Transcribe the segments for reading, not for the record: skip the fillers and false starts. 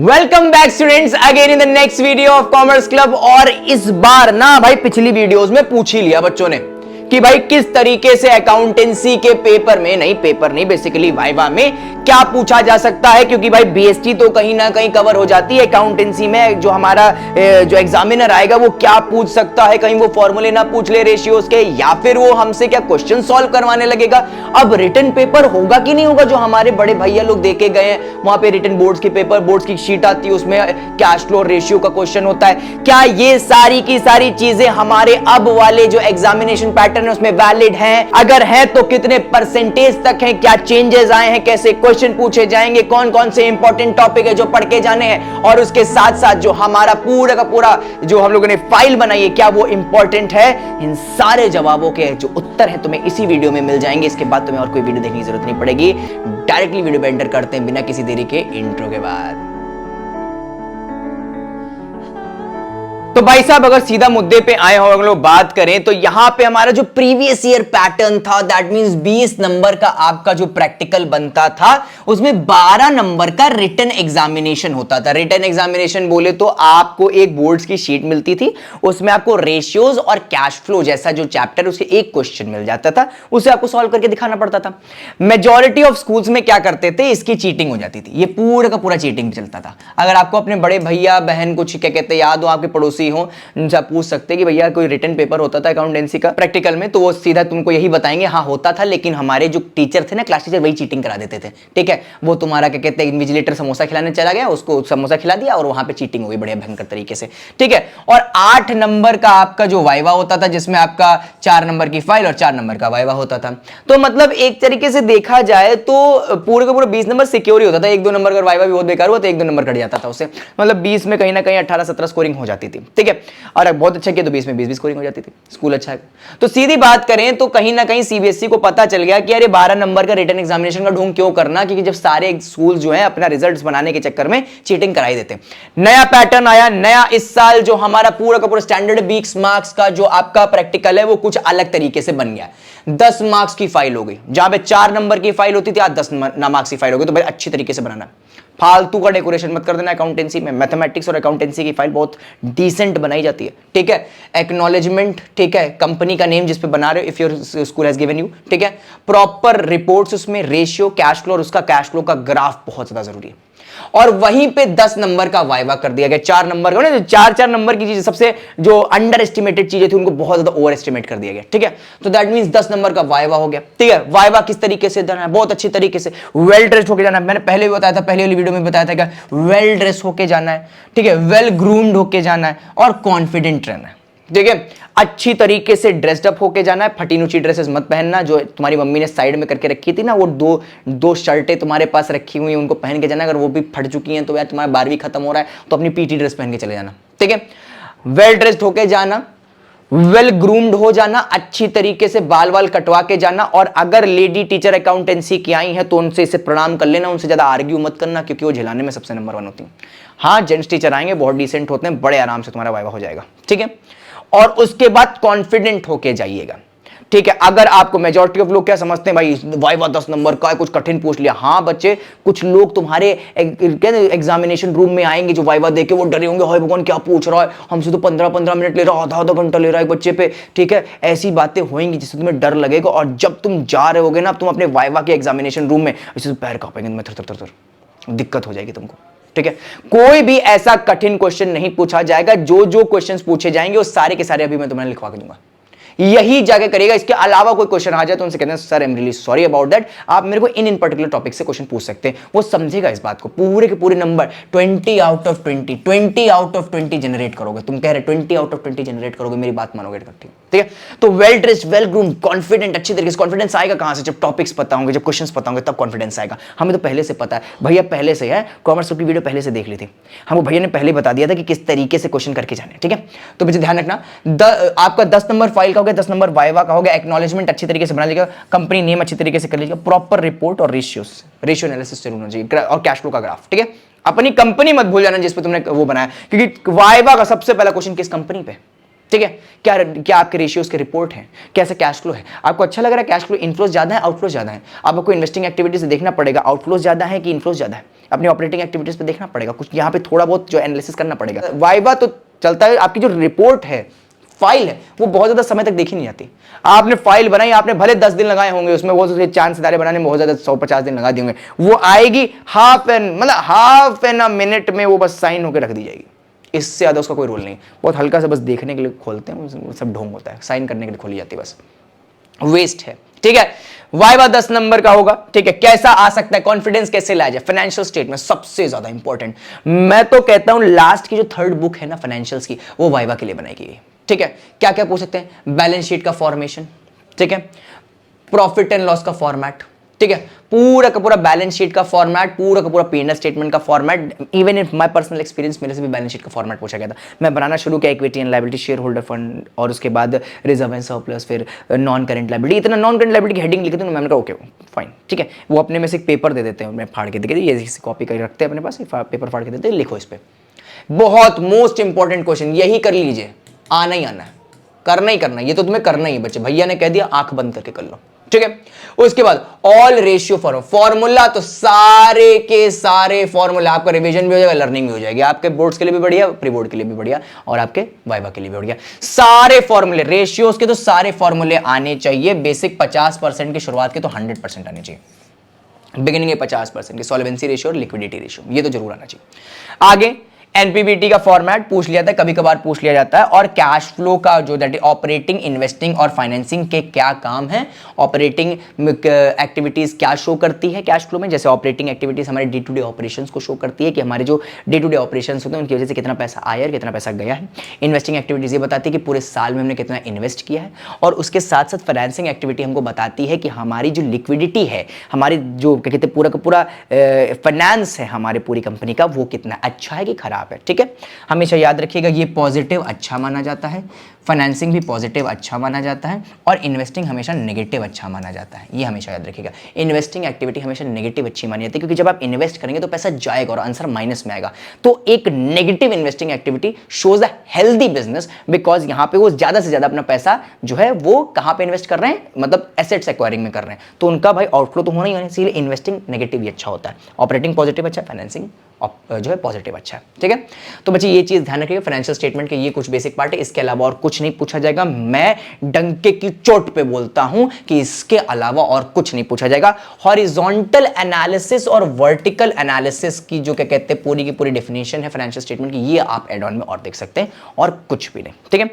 Welcome back students again in the next video of commerce club. और इस बार ना भाई पिछली वीडियोस में पूछ ही लिया बच्चों ने कि भाई किस तरीके से अकाउंटेंसी के पेपर में बेसिकली वाइवा में क्या पूछा जा सकता है, क्योंकि भाई बीएसटी तो कहीं ना कहीं कवर हो जाती है। अकाउंटेंसी में जो हमारा जो एग्जामिनर आएगा वो क्या पूछ सकता है, कहीं वो फॉर्मूले ना पूछ ले रेशियोज के, या फिर वो हमसे क्या क्वेश्चन सॉल्व करवाने लगेगा। अब रिटन पेपर होगा कि नहीं होगा, जो हमारे बड़े भैया लोग देके गए हैं वहां पे रिटन बोर्ड्स के पेपर, बोर्ड्स की शीट आती है, उसमें कैश फ्लो रेशियो का क्वेश्चन होता है। क्या ये सारी की सारी चीजें हमारे अब वाले जो एग्जामिनेशन पैटर्न है उसमें वैलिड हैं? अगर है तो कितने परसेंटेज तक हैं, क्या चेंजेस आए हैं, कैसे क्वेश्चन पूछे जाएंगे, कौन कौन से इंपॉर्टेंट टॉपिक है जो पढ़ के जाने हैं, और उसके साथ साथ जो हमारा पूरा का पूरा जो हम लोगों ने फाइल बनाई है क्या वो इंपॉर्टेंट है। इन सारे जवाबों के जो उत्तर हैं तुम्हें इसी वीडियो में मिल जाएंगे। इसके बाद तुम्हें और कोई वीडियो देखने की जरूरत नहीं पड़ेगी। डायरेक्टली वीडियो पे एंटर करते हैं बिना किसी देरी के इंट्रो के बाद। तो भाई साहब अगर सीधा मुद्दे पे आए हो, अगर लोग बात करें तो यहां पे हमारा जो प्रीवियस ईयर पैटर्न था, दैट मींस 20 नंबर का आपका जो प्रैक्टिकल बनता था उसमें 12 नंबर का रिटन एग्जामिनेशन होता था। रिटन एग्जामिनेशन बोले तो आपको एक बोर्ड्स की शीट मिलती थी, उसमें आपको रेशियोज और कैश फ्लो जैसा जो चैप्टर उसके एक क्वेश्चन मिल जाता था, उसे आपको सॉल्व करके दिखाना पड़ता था। मेजॉरिटी ऑफ स्कूल्स में क्या करते थे, इसकी चीटिंग हो जाती थी। ये पूरा का पूरा चीटिंग चलता था। अगर आपको अपने बड़े भैया बहन कुछ क्या कहते हैं याद हो, आपके पड़ोसी हो, उनसे आप पूछ सकते हैं कि भैया कोई रिटन पेपर होता था अकाउंटेंसी का प्रैक्टिकल में, तो वो सीधा तुमको यही बताएंगे हाँ होता था, लेकिन हमारे जो टीचर थे ना, क्लास टीचर, वही चीटिंग करा देते थे। ठीक है, वो तुम्हारा क्या कहते हैं इन्विजिलेटर समोसा खिलाने चला गया, उसको समोसा खिला दिया और वहां पे चीटिंग हो गई बढ़िया भयंकर तरीके से। ठीक है, और 8 नंबर का आपका जो वाइवा होता था जिसमें आपका 4 नंबर की फाइल और 4 नंबर का वाइवा होता था। तो मतलब एक तरीके से देखा जाए तो पूरे का पूरा 20 नंबर सिक्योर ही होता था। 1-2 नंबर का वाइवा भी बहुत बेकार हुआ तो 1-2 नंबर कट जाता था उससे, मतलब 20 में कहीं ना कहीं 18-17 स्कोरिंग हो जाती थी। ठीक है, और बहुत अच्छा किया तो 20 में 20 स्कोरिंग हो जाती थी, स्कूल अच्छा है। तो सीधी बात करें तो कहीं ना कहीं सीबीएसई को पता चल गया कि अरे 12 नंबर का रिटन एग्जामिनेशन का ढोंग क्यों करना, क्योंकि जब सारे स्कूल जो है अपना रिजल्ट्स बनाने के चक्कर में चीटिंग कराई देते। नया पैटर्न आया, नया इस साल जो हमारा पूरा का पूरा स्टैंडर्ड 20 मार्क्स का जो आपका प्रैक्टिकल है वो कुछ अलग तरीके से बन गया। 10 मार्क्स की फाइल हो गई, जहां पे 4 नंबर की फाइल होती थी आज 10 मार्क्स की फाइल हो गई। तो भाई अच्छी तरीके से बनाना, फालतू का डेकोरेशन मत कर देना। अकाउंटेंसी में मैथमेटिक्स और अकाउंटेंसी की फाइल बहुत डिसेंट बनाई जाती है। ठीक है, एक्नॉलेजमेंट, ठीक है, कंपनी का नेम जिस पे बना रहे हो, if your school has given you, ठीक है, प्रॉपर रिपोर्ट्स, उसमें रेशियो, कैश फ्लो और उसका कैश फ्लो का ग्राफ बहुत ज्यादा जरूरी है। और वहीं पे 10 नंबर का वाइवा कर दिया गया। 4 नंबर का, 4 नंबर की चीज, सबसे जो अंडर एस्टिमेटेड चीजें थी उनको बहुत ज्यादा ओवर एस्टिमेट कर दिया गया। ठीक है, तो दैट मींस 10 नंबर का वाइवा हो गया। ठीक है, वाइवा किस तरीके से देना है, बहुत अच्छी तरीके से वेल ड्रेस्ड होकर जाना है। मैंने पहले भी बताया था, पहले वाली वीडियो में बताया था कि वेल ड्रेस होके जाना है। ठीक है, वेल ग्रूम्ड होके जाना है और कॉन्फिडेंट रहना है। ठीक है, अच्छी तरीके से ड्रेस्ड अप होके जाना है। फटी नुची ड्रेसेस मत पहनना, जो तुम्हारी मम्मी ने साइड में करके रखी थी ना, वो दो शर्टें तुम्हारे पास रखी हुई हैं उनको पहन के जाना। अगर वो भी फट चुकी हैं तो यार तुम्हारा 12वीं खत्म हो रहा है तो अपनी पीटी ड्रेस पहन के चले जाना। ठीक है, वेल ड्रेस्ड होके जाना, वेल ग्रूम्ड हो जाना, अच्छी तरीके से बाल वाल कटवा के जाना। और अगर लेडी टीचर अकाउंटेंसी की आई है तो उनसे इसे प्रणाम कर लेना, उनसे ज्यादा आर्ग्यू मत करना, क्योंकि वो झेलाने में सबसे नंबर 1 होती है। हाँ, जेंट्स टीचर आएंगे बहुत डिसेंट होते हैं, बड़े आराम से तुम्हारा वाइवा हो जाएगा। ठीक है, और उसके बाद कॉन्फिडेंट होके जाइएगा। ठीक है, अगर आपको मेजॉरिटी ऑफ लोग क्या समझते हैं भाई वाइवा 10 नंबर का है, कुछ कठिन पूछ लिया। हाँ बच्चे, कुछ लोग तुम्हारे एग्जामिनेशन रूम में आएंगे जो वाइवा देके वो डरे होंगे, हाय भगवान क्या पूछ रहा है, हमसे तो 15-15 मिनट ले रहा है, आधा घंटा ले रहा है एक बच्चे पे। ठीक है, ऐसी बातें होंगी जिससे तुम्हें डर लगेगा, और जब तुम जा रहे होगे ना तुम अपने वाइवा के एग्जामिनेशन रूम में, इससे पैर कांपेंगे, मैं थर दिक्कत हो जाएगी तुमको। ठीक है, कोई भी ऐसा कठिन क्वेश्चन नहीं पूछा जाएगा। जो जो क्वेश्चंस पूछे जाएंगे वो सारे के सारे अभी मैं तुम्हें लिखवा के दूंगा, यही जाके करेगा। इसके अलावा कोई क्वेश्चन आ जाए तो उनसे कहते हैं sir I am really sorry about that, आप मेरे को इन पर्टिकुलर टॉपिक से क्वेश्चन पूछ सकते हैं। वो समझेगा इस बात को, पूरे के पूरे नंबर 20 आउट ऑफ 20 जनरेट करोगे। तुम कह रहे 20 आउट ऑफ 20 जनरेट करोगे, मेरी बात मानोगे। ठीक है, तो well dressed, well groomed, confident, अच्छी तरीके से। कॉन्फिडेंस आएगा कहां से, जब टॉपिक्स पता होंगे, जब क्वेश्चंस पता होंगे, तब कॉन्फिडेंस आएगा। हमें तो पहले से पता है भैया, पहले से है, कॉमर्स की वीडियो पहले से देख ली थी, हमको भैया ने पहले बता दिया था कि किस तरीके से क्वेश्चन करके जाने। ठीक है, तो मुझे ध्यान रखना, आपका 10 नंबर फाइल का हो गया, 10 नंबर वाइवा का हो गया, एक्नॉलेजमेंट अच्छी तरीके से बना लीजिएगा, कंपनी नेम अच्छी तरीके से कर लीजिएगा, प्रॉपर रिपोर्ट और रेशियो एनालिसिस जरूर होना चाहिए, और कैश फ्लो का ग्राफ। ठीक है, अपनी कंपनी मत भूल जाना जिस पे तुमने वो बनाया, क्योंकि वाइवा का सबसे पहला क्वेश्चन किस कंपनी पे। ठीक है, क्या आपके रेशियोज के रिपोर्ट हैं, कैसे कैश फ्लो है, आपको अच्छा लग रहा है कैश फ्लो, इनफ्लोज ज्यादा है आउटफ्लोज ज्यादा है, आपको इन्वेस्टिंग एक्टिविटीज देखना पड़ेगा, आउटफ्लोज ज्यादा है कि इनफ्लोज ज्यादा है। अपनी ऑपरेटिंग एक्टिविटीज पे देखना पड़ेगा, कुछ यहाँ पे थोड़ा बहुत जो एनालिसिस करना पड़ेगा। वाइवा तो चलता है, आपकी जो रिपोर्ट है, फाइल है, वो बहुत ज्यादा समय तक देखी नहीं जाती। आपने फाइल बनाई, आपने भले 10 दिन लगाए होंगे उसमें, वो चांद सितारे बनाने में बहुत ज्यादा 150 दिन लगा दिए, वो आएगी हाफ एन अ मिनट में वो बस साइन होकर रख दी जाएगी। इससे ज्यादा उसका कोई रोल नहीं। बहुत हल्का सा बस देखने के लिए खोलते हैं, सब ढोंग होता है, साइन करने के लिए खोली जाती है, बस वेस्ट है। ठीक है, वाइवा 10 नंबर का होगा। ठीक है, कैसा आ सकता है, कॉन्फिडेंस कैसे लाया जाए, फाइनेंशियल स्टेटमेंट सबसे ज्यादा इंपॉर्टेंट। मैं तो कहता हूं लास्ट की जो थर्ड बुक है ना फाइनेंशियल्स की, वो वाइवा के लिए बनाई गई है। ठीक है, क्या क्या पूछ सकते हैं, बैलेंस शीट का फॉर्मेशन, ठीक है, प्रॉफिट एंड लॉस का फॉर्मेट, ठीक है, पूरा का पूरा बैलेंस शीट का फॉर्मेट, पूरा का पूरा P&L स्टेटमेंट का format. Even in my personal experience मेरे से भी बैलेंस शीट का फॉर्मेट पूछा गया था। मैं बनाना शुरू किया, equity and liability, share holder fund, और उसके बाद रिजर्व एंड सरप्लस, फिर नॉन करेंट लायबिलिटी। इतना नॉन करेंट लायबिलिटी की हेडिंग लिखी थी, मैंने कहा ओके फाइन, ठीक है, वो अपने में से एक पेपर दे देते हैं, मैं फाड़ के दे देते, ये कॉपी करके रखते हैं अपने पास, पेपर फाड़ के देते हैं, लिखो इस पर। बहुत मोस्ट इंपॉर्टेंट क्वेश्चन, यही कर लीजिए, आना ही आना है, करना ही करना है, ये तो तुम्हें करना ही है बच्चे, भैया ने कह दिया आंख बंद करके कर लो। ठीक है, उसके बाद ऑल रेशियो फॉर्मूला, तो सारे के सारे फॉर्मूला, आपका रिवीजन भी हो जाएगा, लर्निंग भी हो जाएगी, आपके बोर्ड्स के लिए भी बढ़िया, प्री बोर्ड के लिए भी बढ़िया, और आपके वाइवा के लिए भी बढ़िया। सारे फॉर्मूले रेशियोज के तो सारे फॉर्मूले आने चाहिए। बेसिक 50% की शुरुआत के तो 100% आने चाहिए। बिगिनिंग 50% की सॉल्वेंसी रेशियो और लिक्विडिटी रेशियो, ये तो जरूर आना चाहिए। आगे एनपीबीटी का फॉर्मेट पूछ लिया था, कभी कभार पूछ लिया जाता है, और कैश फ्लो का जो दैट ऑपरेटिंग, इन्वेस्टिंग और फाइनेंसिंग के क्या काम है, ऑपरेटिंग एक्टिविटीज क्या शो करती है कैश फ्लो में। जैसे ऑपरेटिंग एक्टिविटीज हमारे डे टू डे ऑपरेशंस को शो करती है कि हमारे जो डे टू डे ऑपरेशंस होते हैं उनकी वजह से कितना पैसा आया और कितना पैसा गया है। इन्वेस्टिंग एक्टिविटीज ये बताती है कि पूरे साल में हमने कितना इन्वेस्ट किया है, और उसके साथ साथ फाइनेंसिंग एक्टिविटी हमको बताती है कि हमारी जो लिक्विडिटी है, हमारी जो क्या कहते हैं पूरा का पूरा फाइनेंस है हमारे पूरी कंपनी का, वो कितना अच्छा है कि खराब है। ठीक है, हमेशा याद रखिएगा, ये पॉजिटिव अच्छा माना जाता है, फाइनेंसिंग भी पॉजिटिव अच्छा माना जाता है, और इन्वेस्टिंग हमेशा नेगेटिव अच्छा माना जाता है। ये हमेशा याद रखिएगा, इन्वेस्टिंग एक्टिविटी हमेशा नेगेटिव अच्छी मानी जाती है, क्योंकि जब आप इन्वेस्ट करेंगे तो पैसा जाएगा और आंसर माइनस में आएगा। तो एक negative investing activity shows a healthy business, because यहां पे वो ज्यादा से ज्यादा अपना पैसा जो है वो कहां पे इन्वेस्ट कर रहे हैं, मतलब एसेट्स एक्वायरिंग में कर रहे हैं, तो उनका भाई आउटफ्लो तो होना ही होना, इसीलिए इन्वेस्टिंग नेगेटिव ही अच्छा होता है, ऑपरेटिंग पॉजिटिव अच्छा है, फाइनेंसिंग जो है पॉजिटिव अच्छा है। ठीक है, तो बच्चे ये चीज ध्यान रखिएगा, फाइनेंशियल स्टेटमेंट के ये कुछ बेसिक पार्ट है, इसके अलावा और कुछ नहीं पूछा जाएगा। मैं डंके की चोट पे बोलता हूं कि इसके अलावा और कुछ नहीं पूछा जाएगा। हॉरिजॉन्टल एनालिसिस और वर्टिकल एनालिसिस की जो क्या कहते हैं पूरी की पूरी डेफिनेशन है फाइनेंशियल स्टेटमेंट की, ये आप एड ऑन में और देख सकते हैं, और कुछ भी नहीं। ठीक है,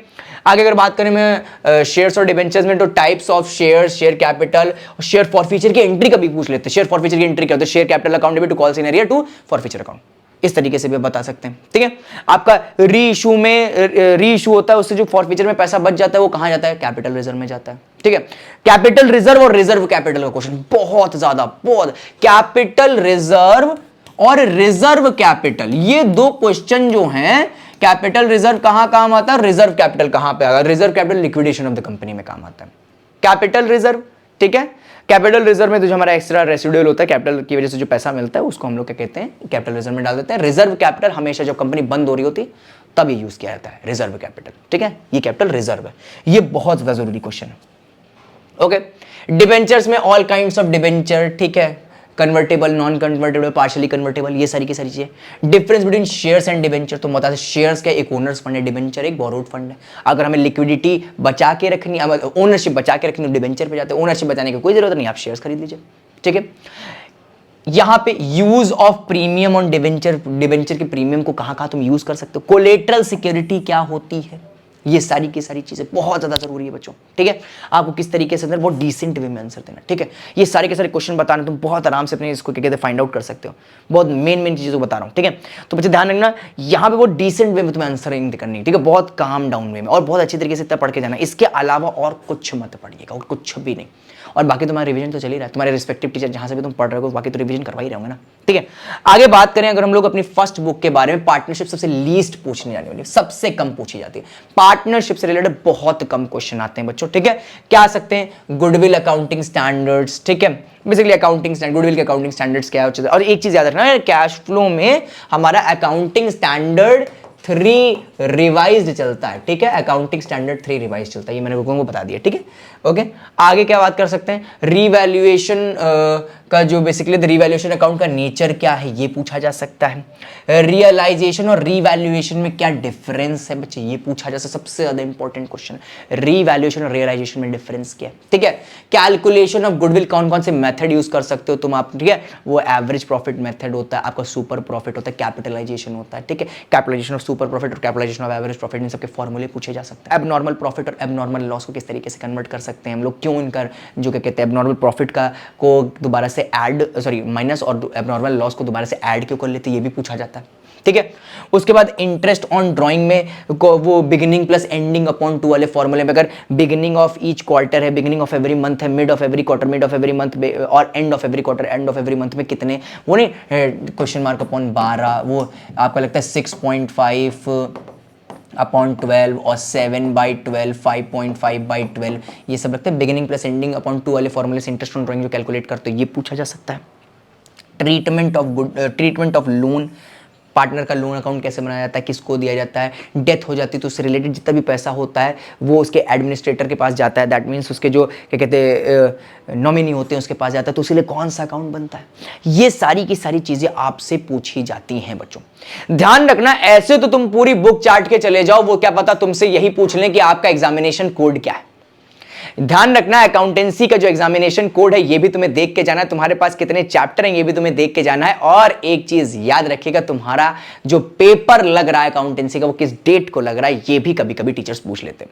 आगे अगर बात करें मैं शेयर्स और डिबेंचर्स में, तो types of shares, share capital, share forfeiture की एंट्री कभी पूछ लेते हैं। शेयर फॉरफीचर की एंट्री क्या होता है, share capital account debit to call scenario to forfeiture account, इस तरीके से भी बता सकते हैं। ठीक है, आपका री इशू होता है, उससे जो फॉरफीचर में पैसा बच जाता है वो कहां जाता है, कैपिटल रिजर्व में जाता है। ठीक है, कैपिटल रिजर्व और रिजर्व कैपिटल का क्वेश्चन बहुत कैपिटल रिजर्व और रिजर्व कैपिटल, ये दो क्वेश्चन जो हैं, कैपिटल रिजर्व कहां काम आता है, रिजर्व कैपिटल कहां पे आएगा, reserve capital liquidation of the company में काम आता है। कैपिटल रिजर्व, ठीक है, कैपिटल रिजर्व में तो जो हमारा एक्स्ट्रा रेसिडुअल होता है कैपिटल की वजह से जो पैसा मिलता है उसको हम लोग क्या कहते हैं, कैपिटल रिजर्व में डाल देते हैं। रिजर्व कैपिटल हमेशा जब कंपनी बंद हो रही होती तब ये यूज किया जाता है, रिजर्व कैपिटल। ठीक है, ये कैपिटल रिजर्व है, ये बहुत ज्यादा जरूरी क्वेश्चन है। ओके, डिबेंचर्स में ऑल काइंड्स ऑफ डिबेंचर, ठीक है, convertible, non convertible, partially convertible, ये सारी की सारी चीजें। Difference between shares and debenture, तो बता दें शेयर्स का एक ओनर्स फंड है, डिबेंचर एक बोरोड फंड है। अगर हमें लिक्विडिटी बचा के रखनी, ओनरशिप बचा के रखनी, डिबेंचर पे जाते हैं, ओनरशिप बचाने की कोई जरूरत नहीं, आप शेयर्स खरीद लीजिए। ठीक है, यहां पे use of premium on debenture, debenture के प्रीमियम को कहां तुम यूज कर सकते हो, कोलेटरल सिक्योरिटी क्या होती है, ये सारी की सारी चीजें बहुत ज्यादा जरूरी है बच्चों। ठीक है, आपको किस तरीके से वो डिसेंट वे में आंसर देना। ठीक है, ये सारे के सारे क्वेश्चन बताने तुम बहुत आराम से अपने इसको क्या कहते हैं फाइंड आउट कर सकते हो, बहुत मेन चीजों बता रहा हूं। ठीक है, तो बच्चे ध्यान रखना, यहाँ पे वो डिसेंट वे में तुम्हें आंसरिंग करनी है। ठीक है, बहुत काम डाउन वे में और बहुत अच्छी तरीके से इतना पढ़ के जाना, इसके अलावा और कुछ मत पढ़िएगा, और कुछ भी नहीं। और बाकी तुम्हारा रिवीजन तो चल ही रहा है, तुम्हारे रिस्पेक्टिव टीचर जहां से भी तुम पढ़ रहे हो बाकी तो रिवीजन करवा ही रहोगे ना। ठीक है, आगे बात करें अगर हम लोग अपनी फर्स्ट बुक के बारे में, पार्टनरशिप सबसे लीस्ट पूछने जाने वाली, सबसे कम पूछी जाती है। पार्टनरशिप से रिलेटेड बहुत कम क्वेश्चन आते हैं बच्चों। ठीक है, क्या आ सकते हैं, गुडविल अकाउंटिंग स्टैंडर्ड्स। ठीक है, बेसिकली अकाउंटिंग स्टैंडर्ड, गुडविल के अकाउंटिंग स्टैंडर्ड्स क्या है, और एक चीज याद रखना है, कैश फ्लो में हमारा अकाउंटिंग स्टैंडर्ड 3 रिवाइज्ड चलता है, ठीक है, अकाउंटिंग स्टैंडर्ड 3 रिवाइज चलता है, ये मैंने लोगों को बता दिया, ठीक है। ओके, आगे क्या बात कर सकते हैं, रीवैल्यूएशन का जो बेसिकली रीवैल्यूएशन अकाउंट का नेचर क्या है ये पूछा जा सकता है। रियलाइजेशन और रीवैल्यूएशन में क्या डिफरेंस है बच्चे, ये पूछा जा सकता है, सबसे ज्यादा इंपॉर्टेंट क्वेश्चन। रीवैल्यूएशन और रियलाइजेशन में डिफरेंस क्या है, ठीक है। कैलकुलेशन ऑफ गुडविल कौन कौन से मेथड यूज कर सकते हो तुम आप, ठीक है, वो एवरेज प्रॉफिट मेथड होता है, आपका सुपर प्रॉफिट होता है, कैपिटलाइजेशन होता है, ठीक है, कैपिटलाइजेशन ऑफ सुपर प्रॉफिट और कैपिटलाइजेशन ऑफ एवरेज प्रॉफिट, इन सबके फॉर्मूले पूछे जा सकते हैं। एबनॉर्मल प्रॉफिट और एबनॉर्मल लॉस को किस तरीके से कन्वर्ट कर सकते हैं हम लोग, क्यों इनका जो क्या कहते हैं एबनॉर्मल प्रॉफिट का को दोबारा से ऐड माइनस और एबनॉर्मल लॉस को दोबारा से ऐड क्यों कर लेते हैं, ये भी पूछा जाता है, ठीक है। उसके बाद इंटरेस्ट ऑन ड्राइंग में वो बिगिनिंग प्लस एंडिंग अपॉन 2 वाले फॉर्मूले में अगर बिगिनिंग ऑफ ईच क्वार्टर है, बिगिनिंग ऑफ एवरी मंथ है, mid of every quarter, mid of every month और end of every quarter, end of every month में कितने, वो नहीं क्वेश्चन मार्क अपॉन 12, वो आपका लगता है 6.5 अपॉन 12 और 7/12, 5.5/12, ये सब लगता है बिगिनिंग प्लस एंडिंग अपॉन 2 वाले फॉर्मूले से इंटरेस्ट ऑन ड्राइंग जो कैलकुलेट करते हो ये पूछा जा सकता है। ट्रीटमेंट ऑफ लोन, पार्टनर का लोन अकाउंट कैसे बनाया जाता है, किसको दिया जाता है, डेथ हो जाती है तो उससे रिलेटेड जितना भी पैसा होता है वो उसके एडमिनिस्ट्रेटर के पास जाता है, दैट मीन्स उसके जो क्या कहते हैं नॉमिनी होते हैं उसके पास जाता है, तो उसके लिए कौन सा अकाउंट बनता है, ये सारी की सारी चीजें आपसे पूछी जाती हैं बच्चों। ध्यान रखना, ऐसे तो तुम पूरी बुक चाट के चले जाओ, वो क्या पता तुमसे यही पूछ लें कि आपका एग्जामिनेशन कोड क्या है। ध्यान रखना, अकाउंटेंसी का जो एग्जामिनेशन कोड है ये भी तुम्हें देख के जाना है, तुम्हारे पास कितने चैप्टर हैं ये भी तुम्हें देख के जाना है, और एक चीज याद रखिएगा, तुम्हारा जो पेपर लग रहा है अकाउंटेंसी का वो किस डेट को लग रहा है ये भी कभी कभी टीचर्स पूछ लेते हैं।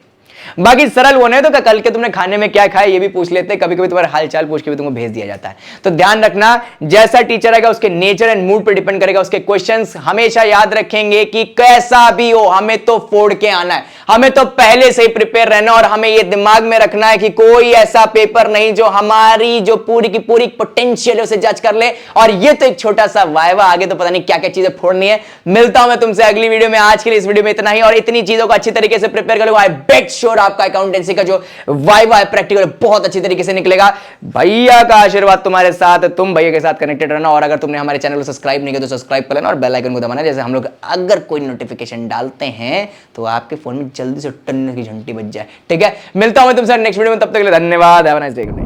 बाकी सरल होने तो कल के तुमने खाने में क्या खाया ये भी पूछ लेते हैं, कभी कभी तुम्हारा हाल चाल पूछ के भी तुमको भेज दिया जाता है। तो ध्यान रखना, जैसा टीचर आएगा उसके नेचर एंड मूड पर डिपेंड करेगा उसके क्वेश्चंस। हमेशा याद रखेंगे कि कैसा भी हो हमें तो फोड़ के आना है, हमें तो पहले से ही प्रिपेयर रहना, और हमें यह दिमाग में रखना है कि कोई ऐसा पेपर नहीं जो हमारी जो पूरी की पूरी पोटेंशियल उसे जज कर ले, और ये तो एक छोटा सा वाइवा, आगे तो पता नहीं क्या क्या चीजें फोड़नी है। मिलता हूं मैं तुमसे अगली वीडियो में, आज के लिए इस वीडियो में इतना ही, और इतनी चीजों को अच्छी तरीके से प्रिपेयर कर लो, आई बेट श्योर आपका अकाउंटेंसी का जो वाइवा है प्रैक्टिकल बहुत अच्छी तरीके से निकलेगा। भैया का आशीर्वाद तुम्हारे साथ, तुम भैया के साथ कनेक्टेड रहना, और अगर तुमने हमारे चैनल को सब्सक्राइब नहीं किया तो सब्सक्राइब कर लेना और बेल आइकन को दबाना, जैसे हम लोग अगर कोई नोटिफिकेशन डालते हैं तो आपके फोन में जल्दी से टन की घंटी बज जाए, ठीक है। मिलता हूं मैं तुमसे नेक्स्ट वीडियो में, तब तक के लिए धन्यवाद, हैव अ नाइस डे।